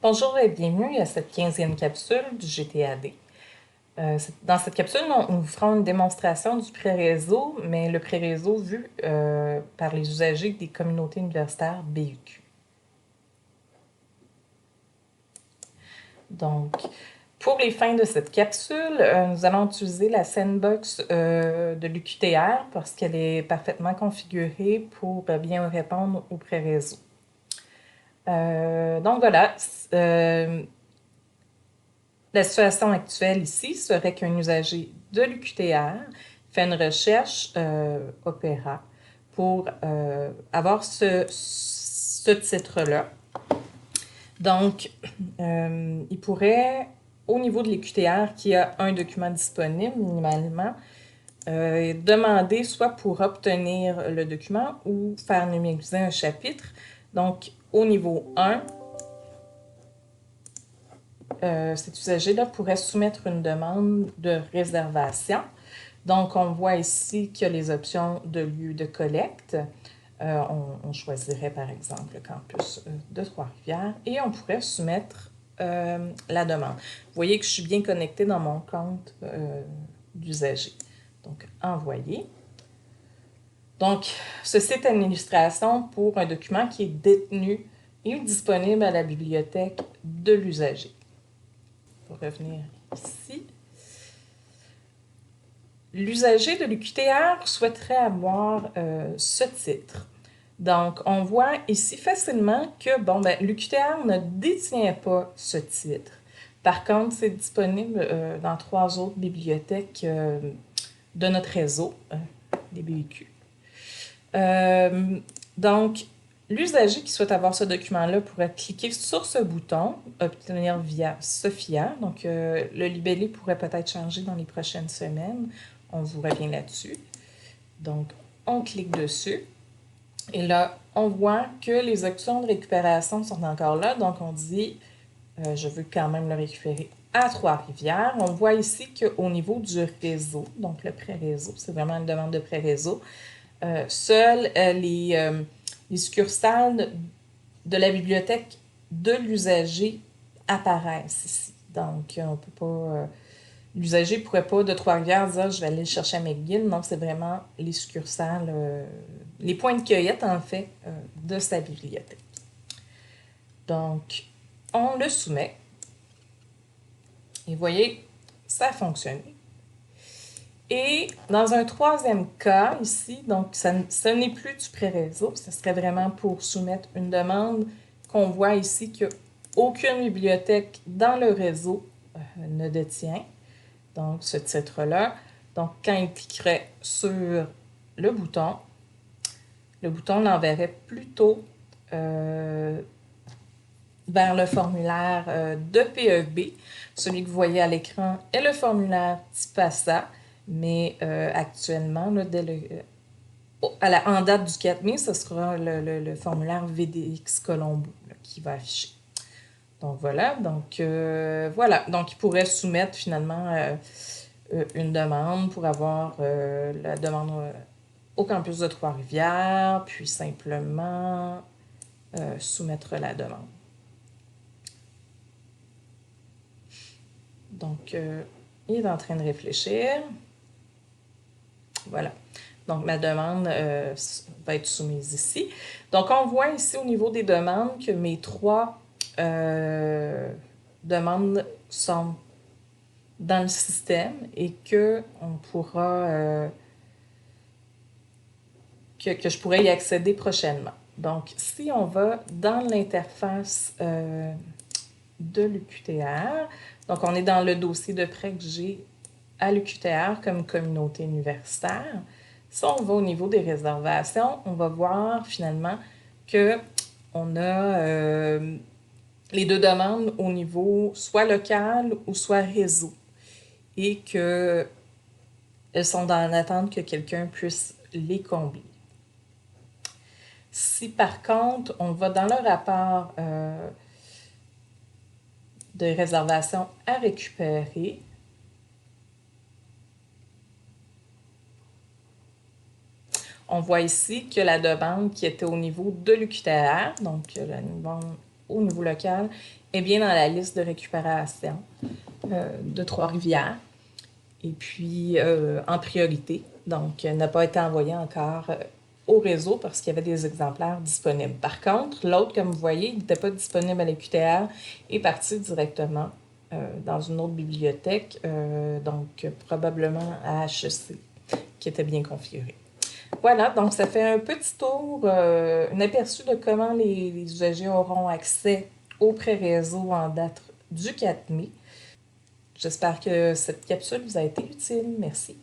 Bonjour et bienvenue à cette 15e capsule du GTAD. Dans cette capsule, on vous fera une démonstration du pré-réseau, mais le pré-réseau vu par les usagers des communautés universitaires BUQ. Donc, pour les fins de cette capsule, nous allons utiliser la sandbox de l'UQTR parce qu'elle est parfaitement configurée pour bien répondre au pré-réseau. Donc voilà, la situation actuelle ici serait qu'un usager de l'UQTR fait une recherche Opera pour avoir ce titre-là. Donc, il pourrait, au niveau de l'UQTR, qui a un document disponible minimalement, demander soit pour obtenir le document ou faire numériser un chapitre. Donc, au niveau 1, cet usager-là pourrait soumettre une demande de réservation. Donc, on voit ici qu'il y a les options de lieu de collecte. On choisirait par exemple le campus de Trois-Rivières et on pourrait soumettre la demande. Vous voyez que je suis bien connectée dans mon compte d'usager. Donc, envoyer. Donc, ceci est une illustration pour un document qui est détenu et disponible à la bibliothèque de l'usager. Pour revenir ici. L'usager de l'UQTR souhaiterait avoir ce titre. Donc, on voit ici facilement que l'UQTR ne détient pas ce titre. Par contre, c'est disponible dans 3 autres bibliothèques de notre réseau, des BUQ. Donc, l'usager qui souhaite avoir ce document-là pourrait cliquer sur ce bouton « Obtenir via Sophia ». Donc, le libellé pourrait peut-être changer dans les prochaines semaines. On vous revient là-dessus. Donc, on clique dessus. Et là, on voit que les options de récupération sont encore là. Donc, on dit je veux quand même le récupérer à Trois-Rivières. On voit ici qu'au niveau du réseau, donc le pré-réseau, c'est vraiment une demande de pré-réseau, seules les succursales de la bibliothèque de l'usager apparaissent ici. Donc, on peut pas... l'usager ne pourrait pas de Trois-Rivières dire je vais aller le chercher à McGill. Non, c'est vraiment les succursales, les points de cueillette en fait, de sa bibliothèque. Donc, on le soumet. Et vous voyez, ça a fonctionné. Et dans un troisième cas, ici, donc ce n'est plus du pré-réseau, ce serait vraiment pour soumettre une demande qu'on voit ici qu'aucune bibliothèque dans le réseau ne détient, donc ce titre-là. Donc, quand il cliquerait sur le bouton l'enverrait plutôt vers le formulaire de PEB. Celui que vous voyez à l'écran est le formulaire TIPASA, mais actuellement, là, en date du 4 mai, ce sera le formulaire VDX Colombo là, qui va afficher. Donc voilà, donc il pourrait soumettre finalement une demande pour avoir la demande au campus de Trois-Rivières, puis simplement soumettre la demande. Donc, il est en train de réfléchir. Voilà. Donc, ma demande va être soumise ici. Donc, on voit ici au niveau des demandes que mes 3 demandes sont dans le système et qu'on pourra... que je pourrais y accéder prochainement. Donc, si on va dans l'interface de l'UQTR, donc on est dans le dossier de prêt que j'ai à l'UQTR comme communauté universitaire. Si on va au niveau des réservations, on va voir finalement qu'on a les 2 demandes au niveau soit local ou soit réseau et qu'elles sont dans l'attente que quelqu'un puisse les combler. Si par contre, on va dans le rapport de réservation à récupérer, on voit ici que la demande qui était au niveau de l'UQTR, donc la demande au niveau local est bien dans la liste de récupération de Trois-Rivières. Et puis, en priorité. Donc, n'a pas été envoyé encore au réseau parce qu'il y avait des exemplaires disponibles. Par contre, l'autre, comme vous voyez, il n'était pas disponible à la QTR et parti directement dans une autre bibliothèque, donc probablement à HEC, qui était bien configuré. Voilà, donc ça fait un petit tour, un aperçu de comment les usagers auront accès au pré-réseau en date du 4 mai. J'espère que cette capsule vous a été utile. Merci.